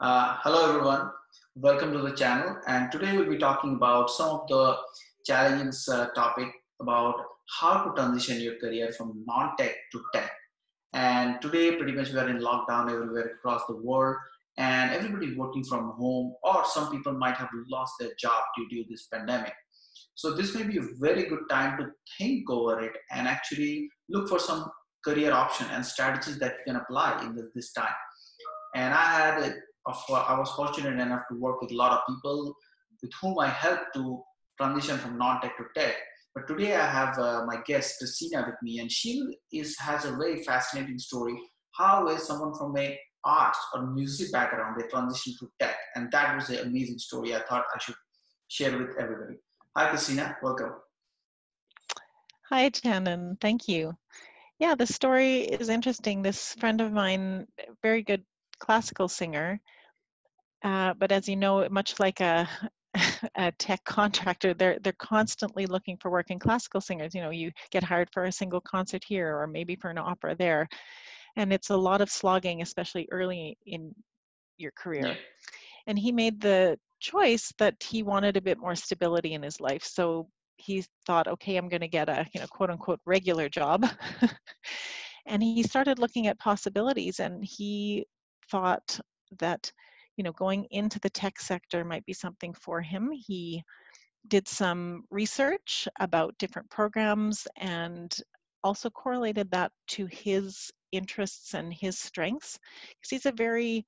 Hello everyone, welcome to the channel, and today we'll be talking about some of the challenging topic about how to transition your career from non-tech to tech. And today pretty much we are in lockdown everywhere across the world, and everybody working from home, or some people might have lost their job due to this pandemic. So this may be a very good time to think over it and actually look for some career option and strategies that you can apply in this time. And I was fortunate enough to work with a lot of people with whom I helped to transition from non-tech to tech. But today I have my guest Christina with me, and she has a very fascinating story. How is someone from a arts or music background they transition to tech? And that was an amazing story. I thought I should share with everybody. Hi, Christina. Welcome. Hi, Shannon. Thank you. Yeah, the story is interesting. This friend of mine, very good classical singer, but as you know, much like a a tech contractor, they're constantly looking for work. In classical singers, you get hired for a single concert here, or maybe for an opera there, and it's a lot of slogging, especially early in your Yeah. career. And he made the choice that he wanted a bit more stability in his life. So he thought, okay, I'm going to get a, quote unquote, regular job. And he started looking at possibilities, and he thought that, going into the tech sector might be something for him. He did some research about different programs and also correlated that to his interests and his strengths, because he's a very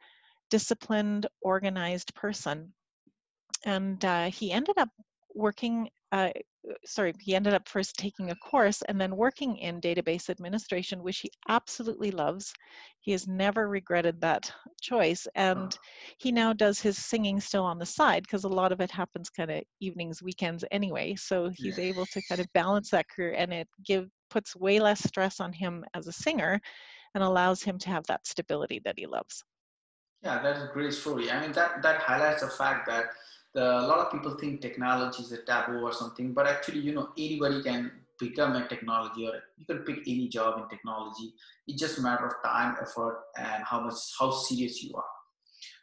disciplined, organized person. And he ended up working, he ended up first taking a course and then working in database administration, which he absolutely loves. He has never regretted that choice. And he now does his singing still on the side, because a lot of it happens kind of evenings, weekends anyway. So he's Yeah. able to kind of balance that career, and it puts way less stress on him as a singer and allows him to have that stability that he loves. Yeah, that's a great story. I mean, that highlights the fact that a lot of people think technology is a taboo or something, but actually, anybody can become a technology, or you can pick any job in technology. It's just a matter of time, effort, and how serious you are.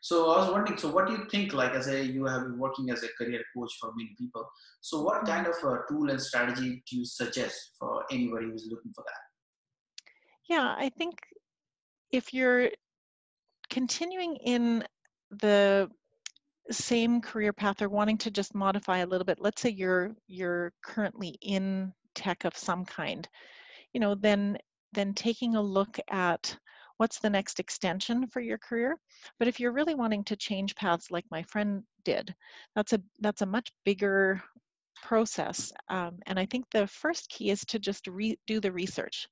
So I was wondering, so what do you think, like you have been working as a career coach for many people. So what Mm. kind of a tool and strategy do you suggest for anybody who's looking for that? Yeah, I think if you're continuing in the same career path or wanting to just modify a little bit, let's say you're currently in tech of some kind, then taking a look at what's the next extension for your career. But if you're really wanting to change paths like my friend did, that's a much bigger process. And I think the first key is to just do the research.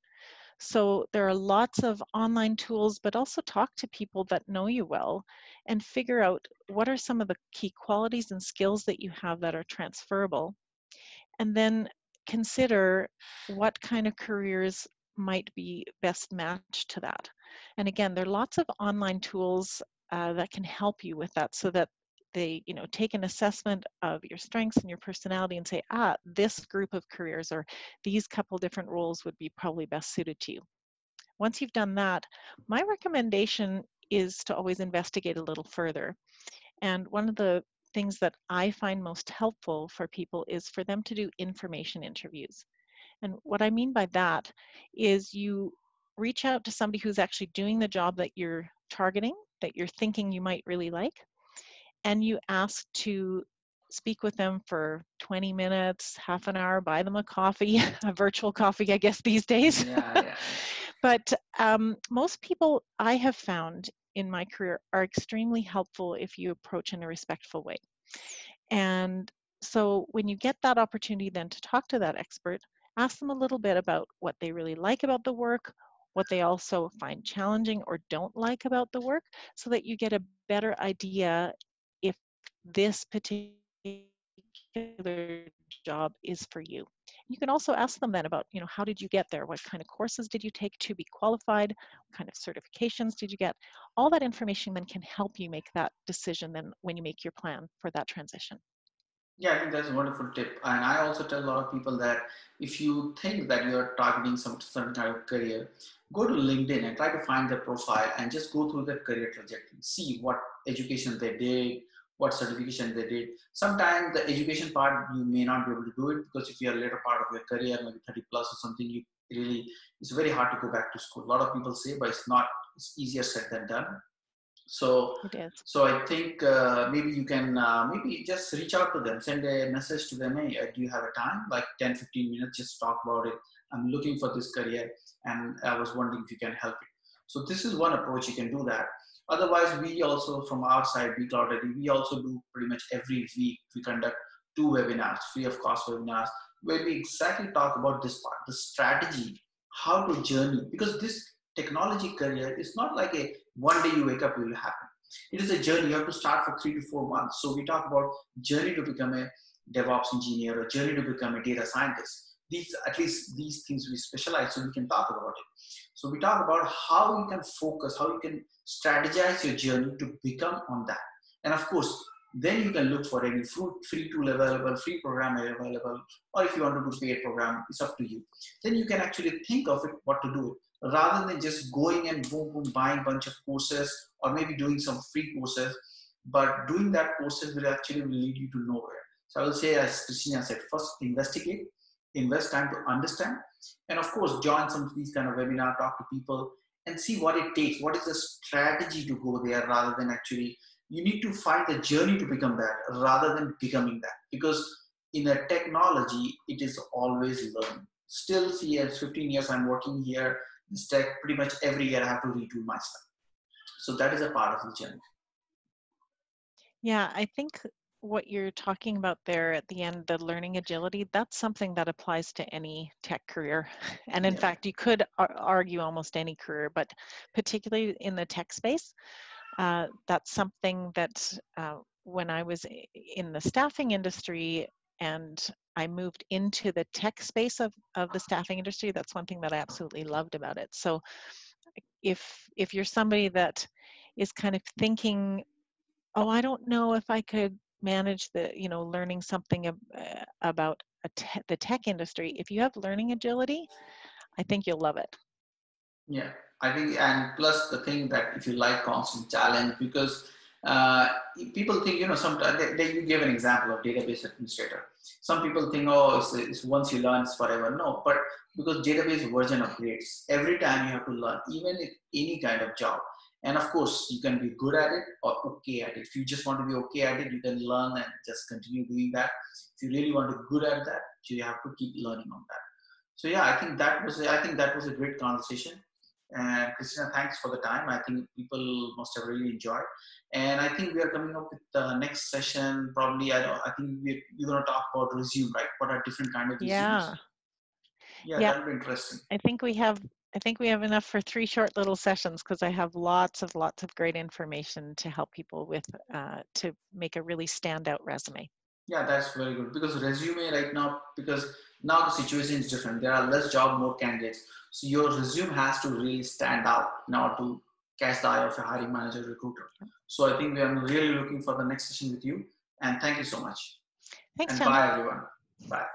So there are lots of online tools, but also talk to people that know you well and figure out what are some of the key qualities and skills that you have that are transferable. And then consider what kind of careers might be best matched to that. And again, there are lots of online tools that can help you with that, so that they take an assessment of your strengths and your personality and say, this group of careers or these couple different roles would be probably best suited to you. Once you've done that, my recommendation is to always investigate a little further. And one of the things that I find most helpful for people is for them to do information interviews. And what I mean by that is you reach out to somebody who's actually doing the job that you're targeting, that you're thinking you might really like, and you ask to speak with them for 20 minutes, half an hour, buy them a coffee, a virtual coffee, I guess, these days. Yeah, yeah, But most people I have found in my career are extremely helpful if you approach in a respectful way. And so when you get that opportunity then to talk to that expert, ask them a little bit about what they really like about the work, what they also find challenging or don't like about the work, so that you get a better idea if this particular job is for you. You can also ask them then about, how did you get there? What kind of courses did you take to be qualified? What kind of certifications did you get? All that information then can help you make that decision then when you make your plan for that transition. Yeah, I think that's a wonderful tip. And I also tell a lot of people that if you think that you're targeting some certain kind of career, go to LinkedIn and try to find their profile and just go through their career trajectory. See what education they did, what certification they did. Sometimes the education part you may not be able to do it because if you're a later part of your career, maybe 30 plus or something, you really it's very hard to go back to school. A lot of people say, but it's not. It's easier said than done. So, It is. so I think maybe you can maybe just reach out to them, send a message to them. Hey, do you have a time? Like 10, 15 minutes, just talk about it. I'm looking for this career and I was wondering if you can help it. So this is one approach you can do that. Otherwise, we also from our side, beCloudReady, we also do pretty much every week. We conduct 2 webinars, free of cost webinars, where we exactly talk about this part, the strategy, how to journey, because this technology career is not like a one day you wake up it will happen. It is a journey. You have to start for 3 to 4 months. So we talk about journey to become a DevOps engineer or journey to become a data scientist. These at least these things we specialize, so we can talk about it. So we talk about how you can focus, how you can strategize your journey to become on that. And of course, then you can look for any free tool available, free program available, or if you want to do paid program, it's up to you. Then you can actually think of it, what to do rather than just going and boom, boom, buying a bunch of courses or maybe doing some free courses. But doing that courses will actually will lead you to nowhere. So I will say, as Christina said, first investigate, invest time to understand, and of course, join some of these kind of webinar, talk to people, and see what it takes. What is the strategy to go there rather than actually, you need to find the journey to become that rather than becoming that. Because in a technology, it is always learning. Still, see, as 15 years I'm working here, this tech, pretty much every year I have to retool myself. So that is a part of the journey. Yeah, I think what you're talking about there at the end, the learning agility, that's something that applies to any tech career. And in Yeah. fact, you could argue almost any career, but particularly in the tech space, that's something that when I was in the staffing industry and I moved into the tech space of the staffing industry, that's one thing that I absolutely loved about it. So if you're somebody that is kind of thinking, oh, I don't know if I could manage the, learning something about the tech industry. If you have learning agility, I think you'll love it. Yeah, I think, and plus the thing that if you like constant challenge, because uh, people think, sometimes you give an example of database administrator. Some people think, oh, it's once you learn, it's forever. No, but because database version upgrades, every time you have to learn, even in any kind of job. And of course, you can be good at it or okay at it. If you just want to be okay at it, you can learn and just continue doing that. If you really want to be good at that, you have to keep learning on that. So yeah, I think that was a great conversation. And Christina, thanks for the time. I think people must have really enjoyed. And I think we are coming up with the next session. Probably, I think we're going to talk about resume, right? What are different kind of Yeah. resumes? Yeah, Yeah. that'll be interesting. I think we have enough for 3 short little sessions because I have lots of great information to help people with to make a really standout resume. Yeah, that's very good because resume right now, because now the situation is different. There are less job, more candidates. So your resume has to really stand out in order to catch the eye of a hiring manager, recruiter. So I think we are really looking for the next session with you. And thank you so much. Thanks, And John. bye, everyone. Bye.